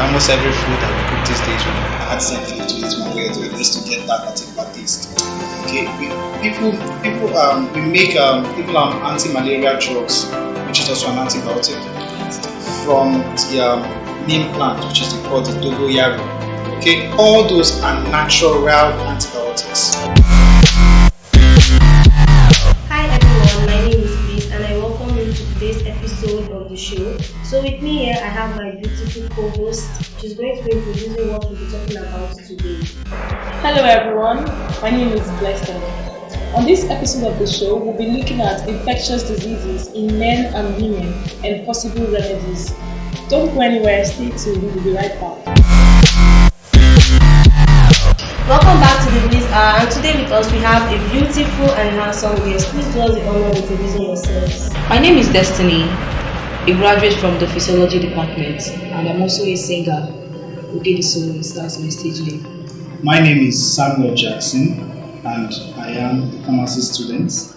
almost every food that we cook these days will Add something to it one way or the other just to get that particular taste. Okay, we make even anti-malaria drugs, which is also an antibiotic, from the neem plant, which is called the dogoyaro. Okay, all those are natural antibiotics. Hi everyone, my name is Bliss and I welcome you to today's episode of the show. So with me here I have my beautiful co-host. She's going to be introducing what we'll be talking about today. Hello everyone, my name is Blessed. On this episode of the show, we'll be looking at infectious diseases in men and women and possible remedies. Don't go anywhere, stay tuned, we'll be right back. Welcome back to the Bliss Hour, and today with us we have a beautiful and handsome guest. Please do us the honor of introducing yourselves. My name is Destiny, a graduate from the physiology department, and I'm also a singer who did the soloist. That's my stage name. My name is Samuel Jackson, and I am a pharmacy student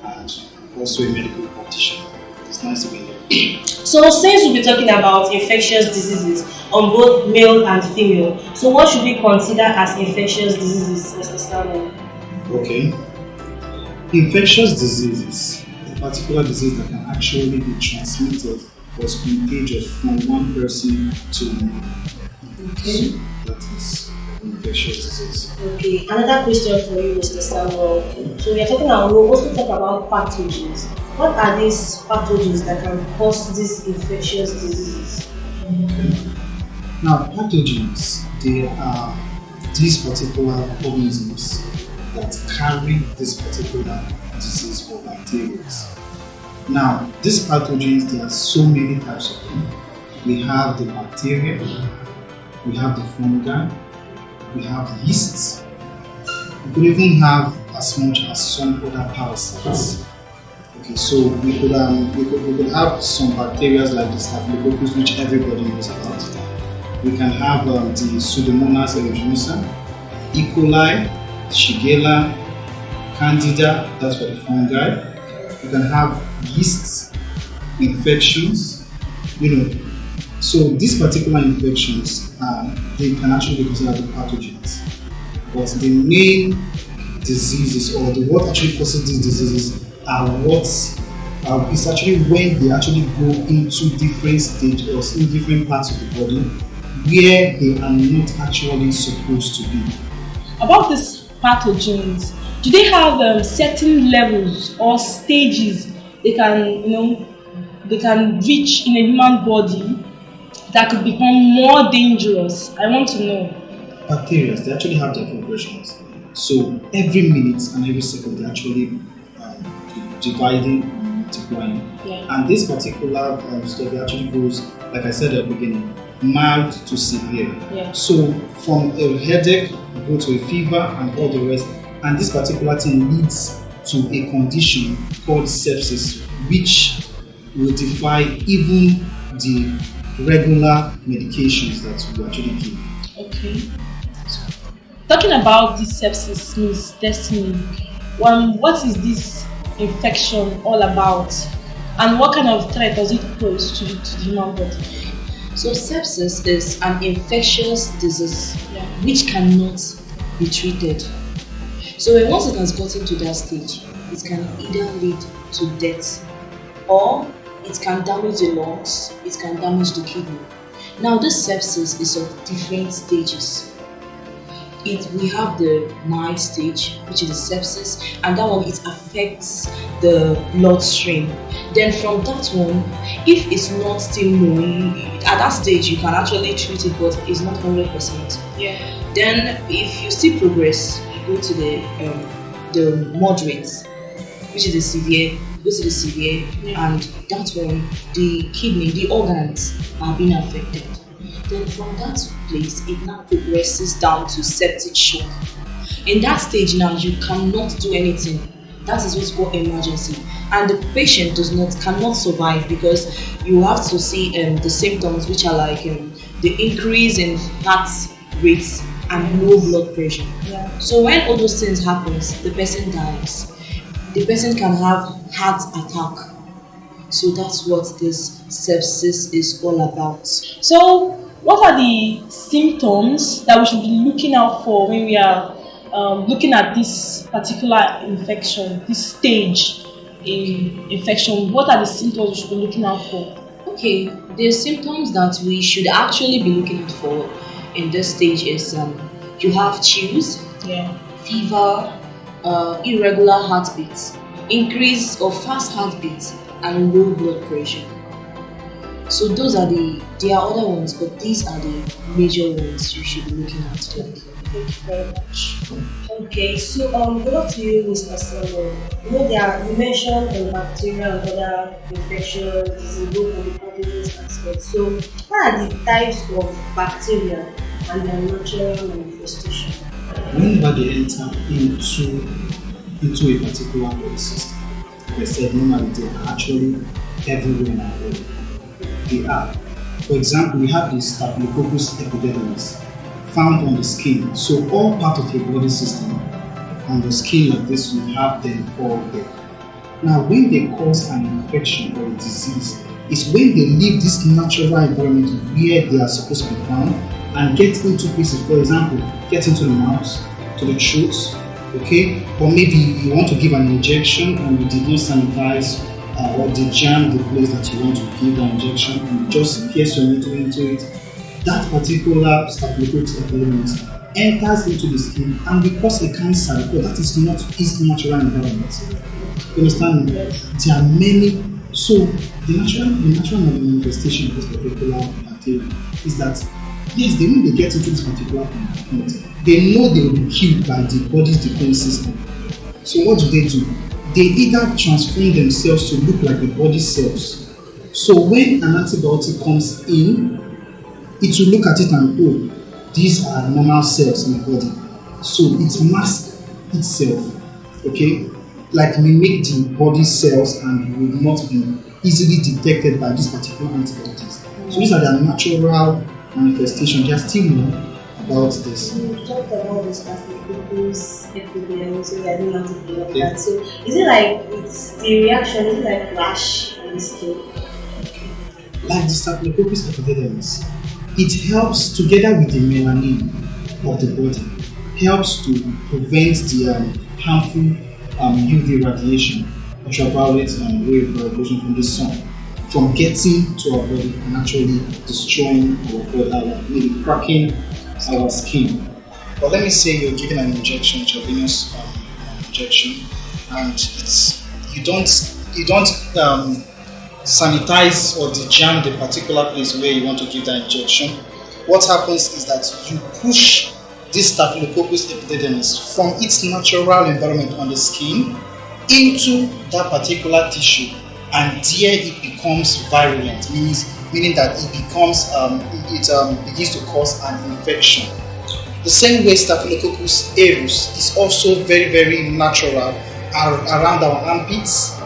and also a medical practitioner. It's nice to be here. So since we'll be talking about infectious diseases on both male and female, so what should we consider as infectious diseases, Mr. Samuel? Okay. Infectious diseases, a particular disease that can actually be transmitted or is contagious from one person to another. Okay. So that is infectious disease. Okay, another question for you, Mr. Samuel. So we are talking about, we'll also talk about pathogens. What are these pathogens that can cause these infectious diseases? Okay. Now, pathogens, they are these particular organisms that carry this particular disease or bacteria. Now, these pathogens, there are so many types of them. We have the bacteria, we have the fungi, we have yeasts. We could even have as much as some other parasites. Okay, so we could have some bacteria like the Staphylococcus, which everybody knows about. We can have the Pseudomonas aeruginosa, E. coli, Shigella, Candida, that's for the fungi. We can have yeasts, infections, So these particular infections, they can actually be considered pathogens. But the main diseases, or what actually causes these diseases, are it's actually when they actually go into different stages or in different parts of the body where they are not actually supposed to be. About these pathogens, do they have certain levels or stages they can reach in a human body that could become more dangerous? I want to know. Bacteria, they actually have their progressions. So every minute and every second, they're actually dividing, multiplying. Yeah. And this particular study actually goes, like I said at the beginning, mild to severe. Yeah. So from a headache, go to a fever and all the rest. And this particular thing leads to a condition called sepsis, which will defy even the regular medications that we actually give. Okay. Talking about this sepsis, Miss Destiny, what is this infection all about? And what kind of threat does it pose to the human body? So sepsis is an infectious disease Yeah. which cannot be treated. So once it has gotten to that stage, it can either lead to death, or it can damage the lungs, it can damage the kidney. Now this sepsis is of different stages. We have the mild stage, which is the sepsis, and that one, it affects the bloodstream. Then from that one, if it's not still known, at that stage you can actually treat it, but it's not 100%. Yeah. Then if you still progress, you go to the moderate, which is the severe. You go to the severe, and that one, the kidney, the organs are being affected. Then from that place, it now progresses down to septic shock. In that stage now, you cannot do anything. That is what's called emergency, and the patient cannot survive, because you have to see the symptoms, which are like the increase in heart rates and low blood pressure. Yeah. So when all those things happens, the person dies. The person can have heart attack. So that's what this sepsis is all about. So What are the symptoms that we should be looking out for when we are looking at this particular infection, this stage in infection? What are the symptoms we should be looking out for? Okay, the symptoms that we should actually be looking out for in this stage is you have chills, Yeah. fever, irregular heartbeats, increase of fast heartbeats, and low blood pressure. So those are there are other ones, but these are the major ones you should be looking out for. Thank you very much. Okay, so good luck to you, Mr. Samuel. You mentioned bacteria and other infections is involved in the pathogens aspect. So, what are the types of bacteria and their natural manifestation? Whenever they enter into a particular body system, like I said, normally they are actually everywhere in our body. They are. For example, we have the Staphylococcus epidermis found on the skin. So all part of your body system on the skin like this, you have them all there. Now, when they cause an infection or a disease, it's when they leave this natural environment where they are supposed to be found and get into places. For example, get into the mouth, to the throat, okay? Or maybe you want to give an injection and you did not sanitize or they jam the place that you want to give the injection and you just pierce your needle into it. That particular Staphylococcus epidermis enters into the skin and will cause a cancer because that is not its natural environment. You understand me? There are many. So the natural manifestation of this particular bacteria is that yes, when they get into this particular point, they know they will be killed by the body's defense system. So what do? They either transform themselves to look like the body cells. So when an antibiotic comes in, it will look at it and oh, these are normal cells in the body. So it masks itself, okay? Like mimic the body cells and will not be easily detected by this particular antibiotics. So these are the natural manifestations. There are still more about this. We talked about the Staphylococcus epidermis, so I don't want to be like that. So is it like it's the reaction? Is it like rash on the skin? Like the Staphylococcus epidermis, it helps together with the melanin of the body, helps to prevent the harmful UV radiation, ultraviolet wave radiation from the sun, from getting to our body and actually destroying our body, maybe cracking our skin. But let me say you're giving an injection, intravenous injection, and you don't sanitize or dejam the particular place where you want to give the injection. What happens is that you push this Staphylococcus epidermis from its natural environment on the skin into that particular tissue, and there it becomes virulent, meaning that it becomes it begins to cause an infection. The same way Staphylococcus aureus is also very, very natural around our armpits,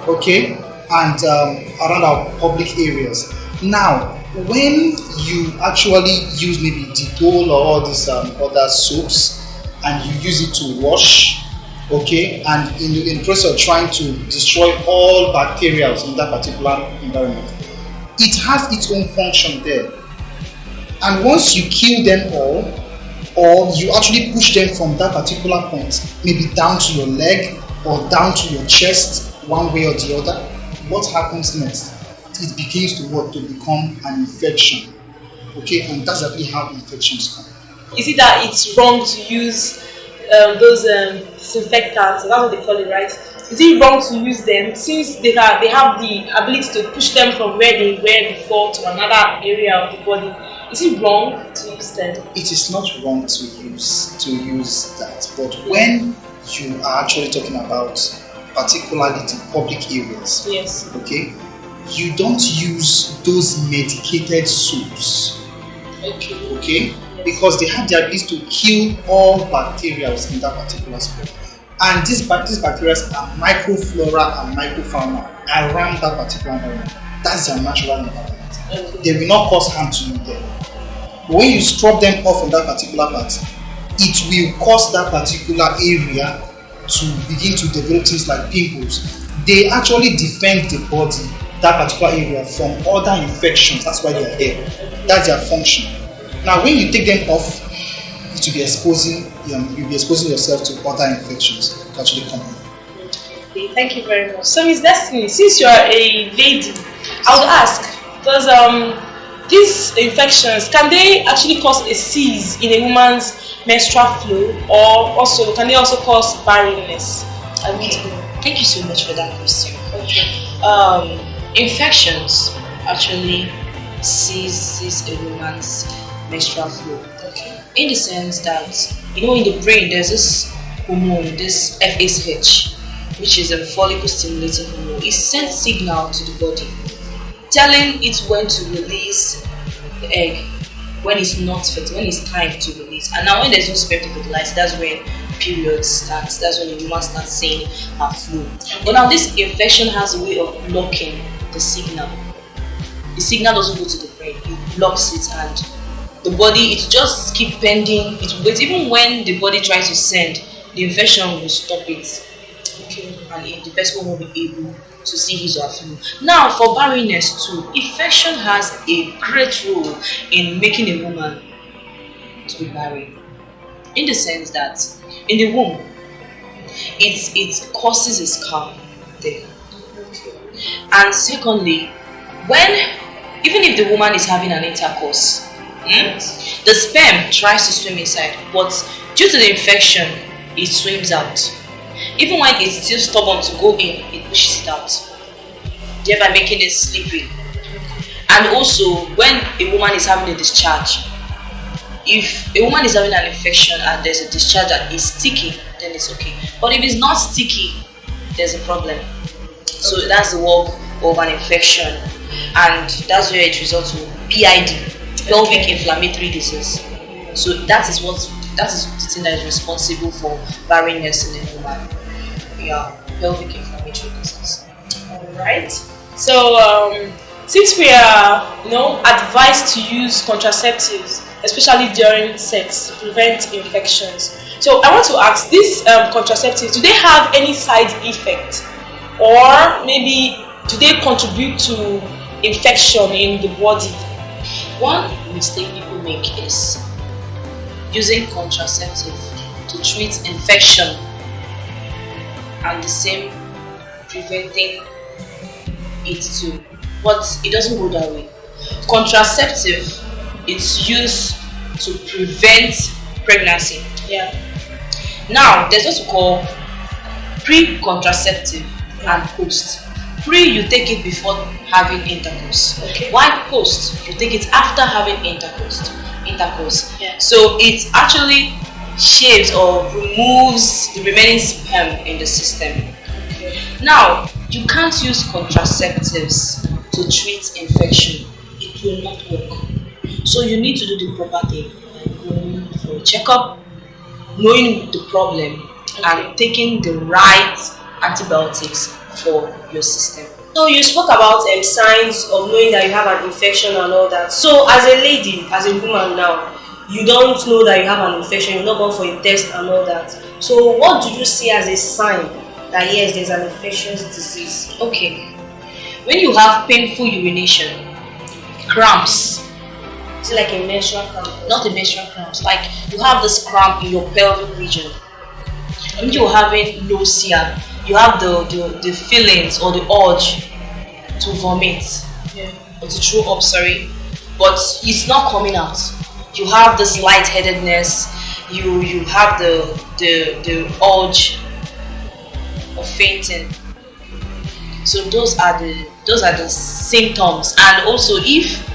okay, and around our public areas. Now, when you actually use maybe Dettol or all these other soaps and you use it to wash, okay, and in the process of trying to destroy all bacteria in that particular environment, it has its own function there. And once you kill them all, or you actually push them from that particular point, maybe down to your leg or down to your chest, one way or the other, what happens next? It begins to become an infection. Okay, and that's actually how infections come. Is it that it's wrong to use those disinfectants? That's what they call it, right? Is it wrong to use them since they have the ability to push them from where they were before to another area of the body? Is it wrong to use them? It is not wrong to use that, but when you are actually talking about particularly the public areas, yes, okay, you don't use those medicated soaps, okay, because they have the ability to kill all bacteria in that particular spot. And these bacteria are microflora and microfauna around that particular environment. That's their natural environment. They will not cause harm to you there. But when you scrub them off on that particular part, it will cause that particular area to begin to develop things like pimples. They actually defend the body that particular area from other infections. That's why they are there. That's their function. Now, when you take them off, it will be exposing you'll be exposing yourself to other infections to actually come in. Okay, thank you very much. So, Miss Destiny, since you are a lady, I would ask, does these infections, can they actually cause a seize in a woman's menstrual flow, or also can they also cause barrenness? Okay, thank you so much for that question. Okay. Infections actually seizes a woman's menstrual flow. Okay. In the sense that, in the brain there's this hormone, this FSH, which is a follicle stimulating hormone. It sends signal to the body, telling it when to release the egg, when it's when it's time to release. And now when there's no sperm to fertilize, that's when period starts. That's when the woman starts seeing her flow. But now this infection has a way of blocking the signal. The signal doesn't go to the brain, it blocks it, and the body, it just keep pending, it waits. Even when the body tries to send, the infection will stop it. Okay. And the person won't be able to see his or her flow. Now for barrenness too, infection has a great role in making a woman to be barren. In the sense that in the womb, it causes a scar there. And secondly, even if the woman is having an intercourse, the sperm tries to swim inside, but due to the infection, it swims out. Even when it's still stubborn to go in, it pushes it out, thereby making it slippery. And also, when a woman is having a discharge, if a woman is having an infection and there's a discharge that is sticky, then it's okay. But if it's not sticky, there's a problem. So that's the work of an infection, and that's where it results in PID, pelvic inflammatory disease. So that is the thing that is responsible for barrenness in a woman. Yeah, pelvic inflammatory disease. Alright. So since we are advised to use contraceptives, especially during sex, to prevent infections. So I want to ask, these contraceptives, do they have any side effect, or maybe do they contribute to infection in the body? One mistake people make is using contraceptive to treat infection and the same preventing it too. But it doesn't go that way. Contraceptive, it's used to prevent pregnancy. Yeah. Now, there's what we call pre-contraceptive and post. Pre, you take it before having intercourse. Okay. While post, you take it after having intercourse. Yeah. So it actually shaves or removes the remaining sperm in the system. Okay. Now, you can't use contraceptives to treat infection. It will not work. So you need to do the proper thing, like going for a checkup, knowing the problem, and taking the right antibiotics for your system. So you spoke about signs of knowing that you have an infection and all that. So as a lady, as a woman now, you don't know that you have an infection, you're not going for a test and all that. So what do you see as a sign that yes, there's an infectious disease? Okay. When you have painful urination, cramps, Is it like a menstrual cramp? not a menstrual cramps, like you have this cramp in your pelvic region. When you're having nausea, you have the feelings or the urge to vomit, or to throw up, but it's not coming out. You have this lightheadedness, you have the urge of fainting. So those are the symptoms. And also, if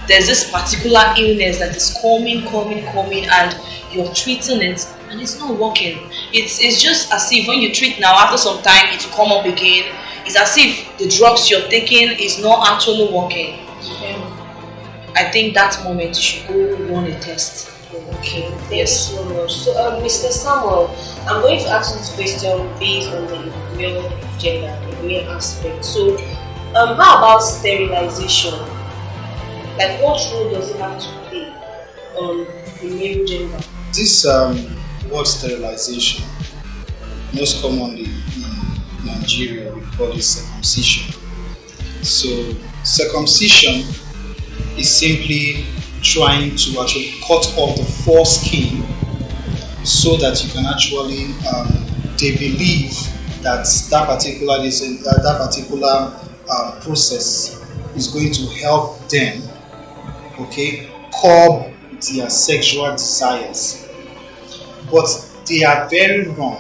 there's this particular illness that is coming and you're treating it and it's not working, it's just as if when you treat now, after some time it will come up again. It's as if the drugs you're taking is not actually working. I think that moment you should go run a test. Okay, thank you so much. So, Mr. Samuel, I'm going to ask you this question based on the male gender, the male aspect. So, how about sterilization? Like, what role does it have to play on the male gender? This word sterilization, most commonly in Nigeria, we call it circumcision. So circumcision is simply trying to actually cut off the foreskin so that you can actually they believe that that particular process is going to help them, okay, curb their sexual desires. But they are very wrong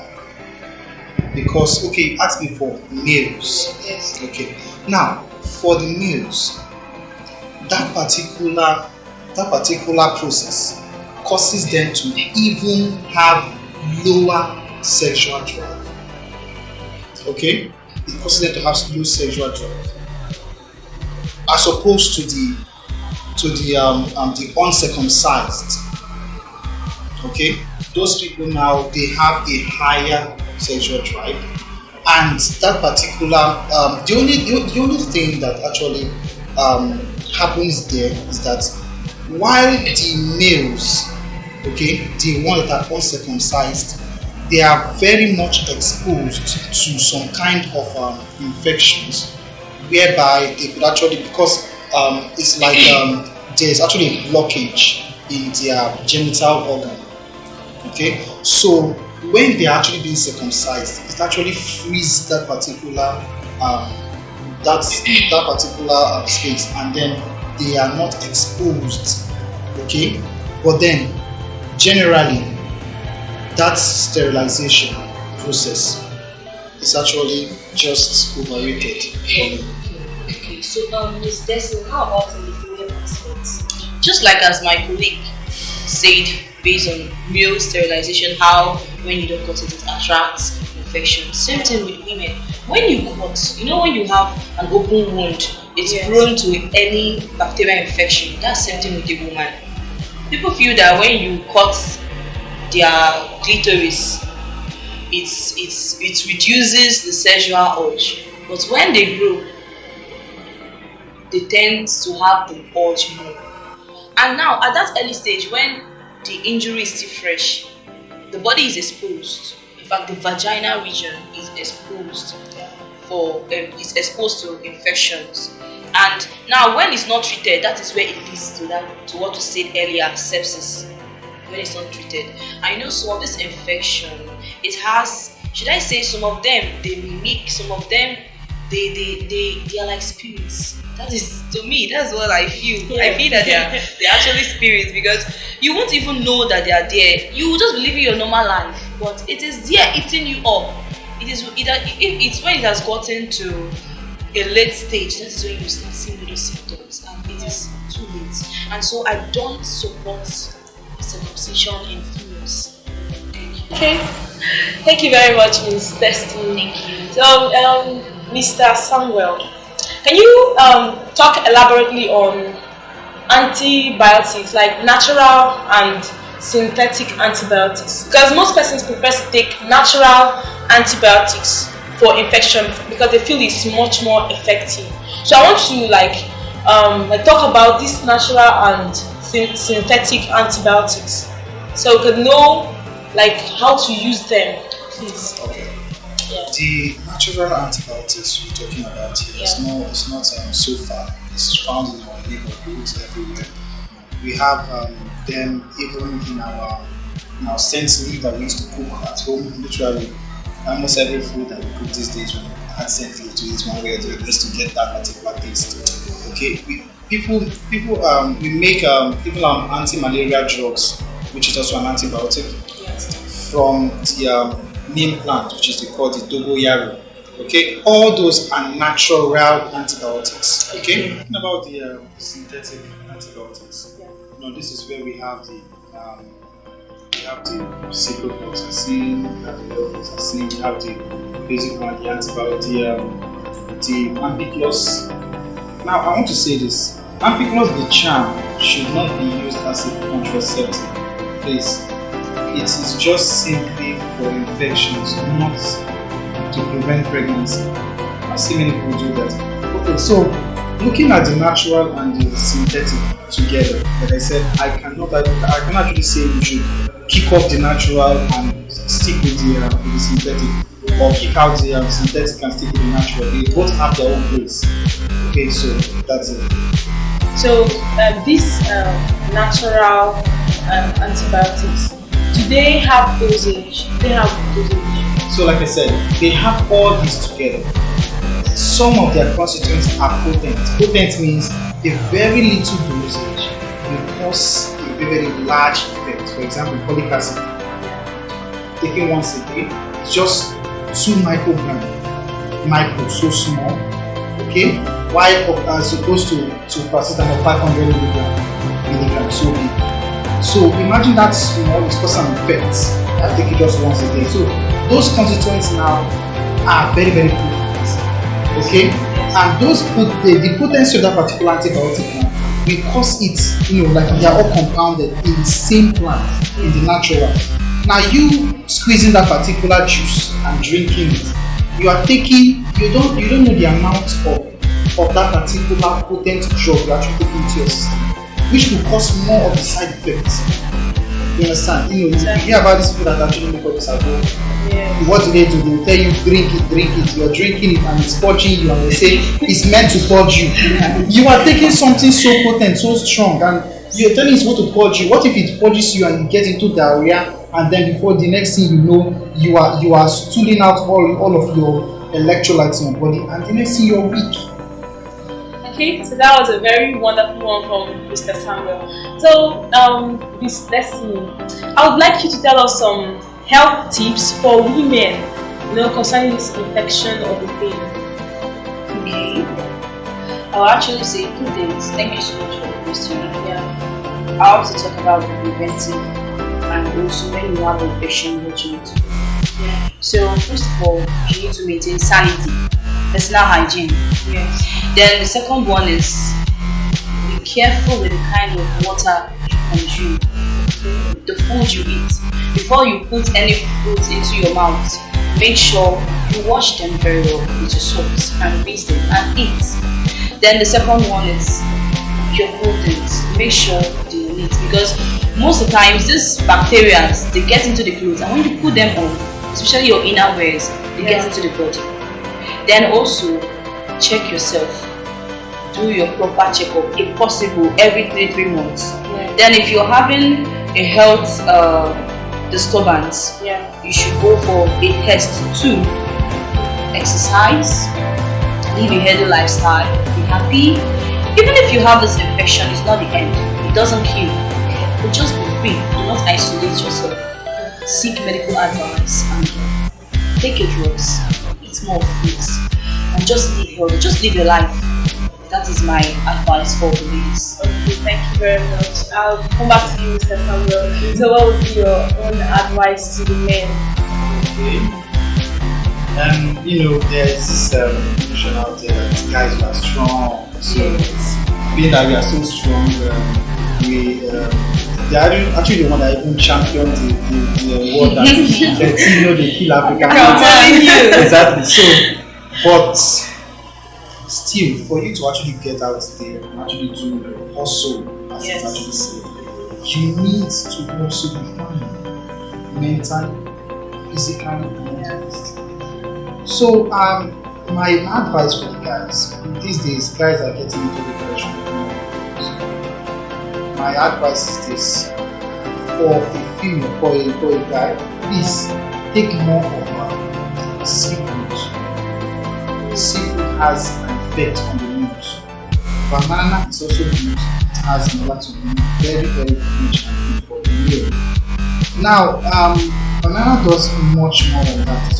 because, okay, you asked me for males. Yes. Okay, now for the males, that particular process causes them to even have lower sexual drive. Okay, it causes them to have low sexual drive, as opposed to the uncircumcised. Okay, those people now they have a higher sexual drive, and that particular the only thing that actually happens there is that while the males, okay, the ones that are uncircumcised, they are very much exposed to some kind of infections, whereby they could actually, because it's like there's actually a blockage in their genital organ. Okay, so when they are actually being circumcised, it actually frees that particular space, and then they are not exposed. Okay, but then generally that sterilization process is actually just overrated. Okay, so Miss Destiny, how about in the female aspects? Just like as my colleague said, based on male sterilization, how when you don't cut it, it attracts infection. Same thing with women. When you cut, when you have an open wound, it's prone to any bacterial infection. That's same thing with the woman. People feel that when you cut their clitoris, it reduces the sexual urge. But when they grow, they tend to have the urge more. And now, at that early stage, when the injury is still fresh, the body is exposed. In fact, the vaginal region is exposed is exposed to infections. And now, when it's not treated, that is where it leads to what we said earlier, sepsis. When it's not treated, I know some of this infection, it has. Should I say some of them they mimic, some of them they are like spirits. That is, to me, that's what I feel. Yeah. I feel that they're actually spirits, because you won't even know that they are there. You will just be living your normal life, but it is there eating you up. It is either it's when it has gotten to a late stage, that is when you start seeing those symptoms, and it is too late. And so I don't support circumcision in females. Okay, thank you very much, Ms. Destiny. Thank you. So, Mr. Samuel, can you talk elaborately on antibiotics, like natural and synthetic antibiotics? Because most persons prefer to take natural antibiotics for infection because they feel it's much more effective. So I want to talk about this natural and synthetic antibiotics, so we can know how to use them, please. Okay. Yeah. The natural antibiotics we're talking about here it's not so far. It's found in our neighborhoods everywhere. We have them even in our scent leaf that we used to cook at home. Literally, almost every food that we cook these days, we add scent leaf to it one way or the other just to get that particular taste. Okay, we make even anti-malaria drugs, which is also an antibiotic, from the neem plant, which is called the dogoyaro. Okay, all those are natural antibiotics. Okay, talking about the synthetic antibiotics. Now this is where we have the ciprofloxacin, we have the levofloxacin, we have the basic one, the antibiotic, the ampiclox. Now I want to say this: ampiclox, the charm, should not be used as a contraceptive. Please. It is just simply for infections, not to prevent pregnancy. I see many people do that. Okay, so looking at the natural and the synthetic together, like I said, I cannot actually say we should kick off the natural and stick with the synthetic. or kick out the synthetic and stick in the natural. They both have their own place. Okay, so that's it. So these natural antibiotics, do they have dosage? They have dosage. So like I said, they have all these together. Some of their constituents are potent. Potent means a very little dosage will cause a very large effect. For example, folic acid, taken once a day, it's just 2 microgram, micro, so small, okay? While as opposed to paracetamol 500 milligram, so big. So imagine that small is causing an effect. I take it just once a day. So those constituents now are very, very potent, okay? And those the potency of that particular antibiotic now will cause it, like they are all compounded in the same plant, in the natural. Now you squeezing that particular juice and drinking it, you are taking, you don't know the amount of that particular potent drug you are actually taking into your system, which will cause more of the side effects. You understand? You hear about these people that actually make all this at home. Yeah. What do? They will tell you drink it. You're drinking it and it's purging you, and they say it's meant to purge you. You are taking something so potent, so strong, and you're telling it's going to purge you. What if it purges you and you get into diarrhea, and then before the next thing you know, you are stooling out all of your electrolytes in your body, and the next thing you're weak. Okay, so that was a very wonderful one from Mr. Samuel. So, Miss Destiny, I would like you to tell us some health tips for women, concerning this infection of the pain. Okay. I'll actually say 2 things. Thank you so much for the question. Yeah. I want to talk about the preventive and also when you have infection, what you need to do. Yeah. So, first of all, you need to maintain sanity, personal hygiene. Yes. Then the second one is be careful with the kind of water you consume, the food you eat. Before you put any food into your mouth, make sure you wash them very well with your soaps and rinse them and eat. Then the second one is your clothing. Make sure they are neat, because most of the times these bacteria, they get into the clothes, and when you put them on, especially your inner wears, they get into the body. Then also check yourself. Do your proper checkup, if possible, every 3 months. Yeah. Then if you're having a health disturbance, you should go for a test too. Exercise, live a healthy lifestyle, be happy. Even if you have this infection, it's not the end. It doesn't kill you. But just be free. Do not isolate yourself. Seek medical advice and take your drugs. Eat more fruits. And just live healthy. Just live your life. That is my advice for the ladies. Okay, thank you very much. I'll come back to you, Mr. Samuel. So, what would be your own advice to the men? Okay. There's this notion out there that guys are strong. So, being that we are so strong, they are actually the one that even championed the world that they kill Africa. I'm telling you. Exactly. So, but still, for you to actually get out there and actually do hustle, as it's actually said, you need to also be fine mentally, physically, and mentally. So, my advice for the guys, these days, guys are getting into depression. My advice is this: for a female, for a guy, please take more of seafood. Seafood has an effect on the mood. Banana is also good. It has a lot to do. Very, very rich and good for the meal. Now, banana does much more than that. It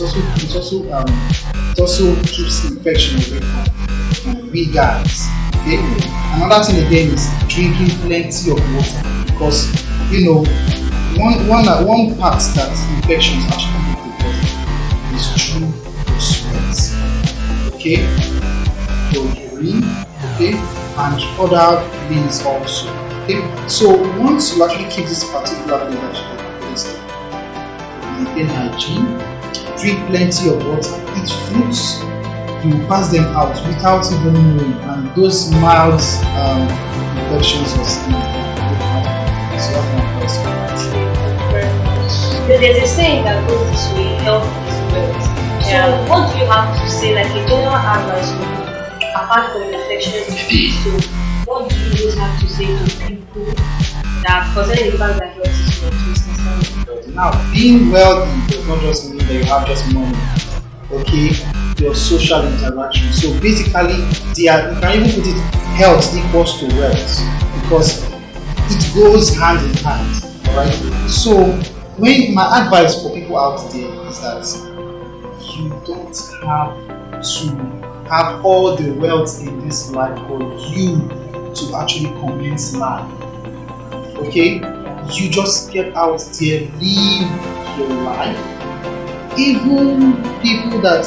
also keeps infection away from we guys. Okay. Another thing again is drinking plenty of water, because one part that infections actually make the body is through your sweat. Okay, your urine, okay, and other means also. Okay, so once you actually keep this particular thing maintain hygiene, drink plenty of water, eat fruits, you pass them out without even knowing, and those mild infections or skin. So that's my first. There's a saying that goes this way: health is wealth. So what do you have to say, like a general advice, apart from infectious disease? So what do you have to say to people that concerning the fact that health is your business? Now, being wealthy does not just mean that you have just money. Okay, your social interaction. So basically, you can even put it health equals to wealth because it goes hand in hand. Alright. So when my advice for people out there is that you don't have to have all the wealth in this life for you to actually commence life. Okay? You just get out there, live your life. Even people that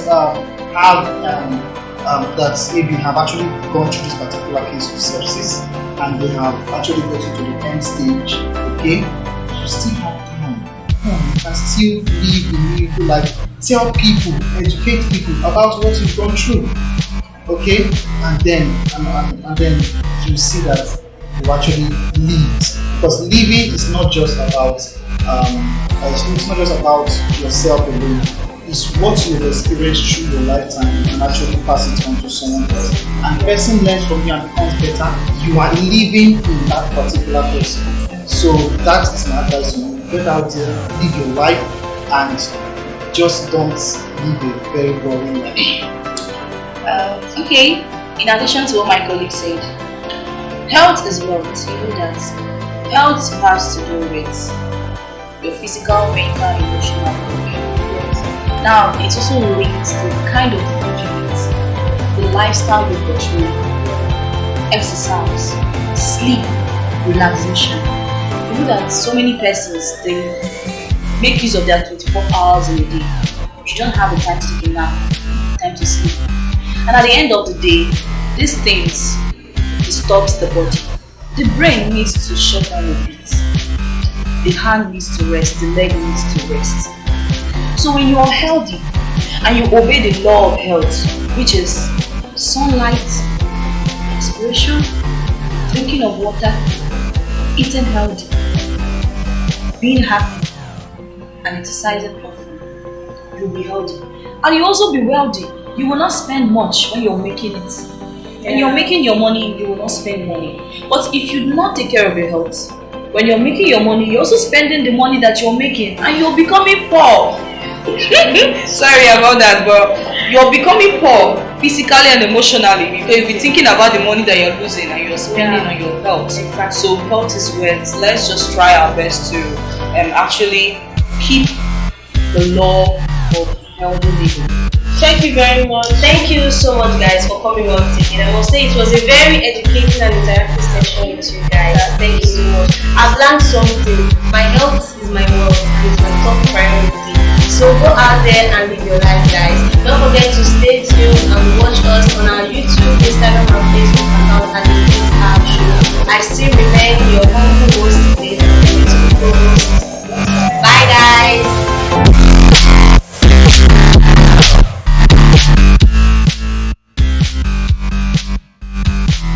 that maybe have actually gone through this particular case of sepsis and they have actually gotten to the end stage, okay, you still have time. You can still live a meaningful life. Tell people, educate people about what you've gone through, okay, and then you see that you actually lived. Because living is not just about it's not just about yourself alone. It's what you've experienced through your lifetime. You can actually pass it on to someone else, and the person learns from you and becomes better. You are living in that particular person. So that is my advice to you. Get out there, live your life, and just don't live a very boring life. Okay, in addition to what my colleague said, health is wealth. You know that health has to do with your physical, mental, emotional well-being. Now, it's also linked to the kind of food you eat, the lifestyle you portray, exercise, sleep, relaxation. You know that so many persons, they make use of their 24 hours in a day. You don't have the time to take a nap, time to sleep. And at the end of the day, these things disturbs the body. The brain needs to shut down a bit. The hand needs to rest, the leg needs to rest. So when you are healthy and you obey the law of health, which is sunlight, expiration, drinking of water, eating healthy, being happy, and exercising often, you'll be healthy. And you'll also be wealthy. You will not spend much when you're making it. When you're making your money, you will not spend money. But if you do not take care of your health, when you're making your money, you're also spending the money that you're making and you're becoming poor. Sorry about that, but you're becoming poor physically and emotionally because you'll be thinking about the money that you're losing and you're spending on your health. Exactly. So health is wealth. Let's just try our best to actually keep the law of healthy living. Thank you very much. Thank you so much, guys, for coming on today. I must say it was a very educating and interactive session with you guys. Thank you so much. I've learned something. My health is my wealth and it's my top priority. So go out there and live your life, guys. Don't forget to stay tuned and watch us on our YouTube, Instagram, and Facebook account at the Show. I still remain your humble host,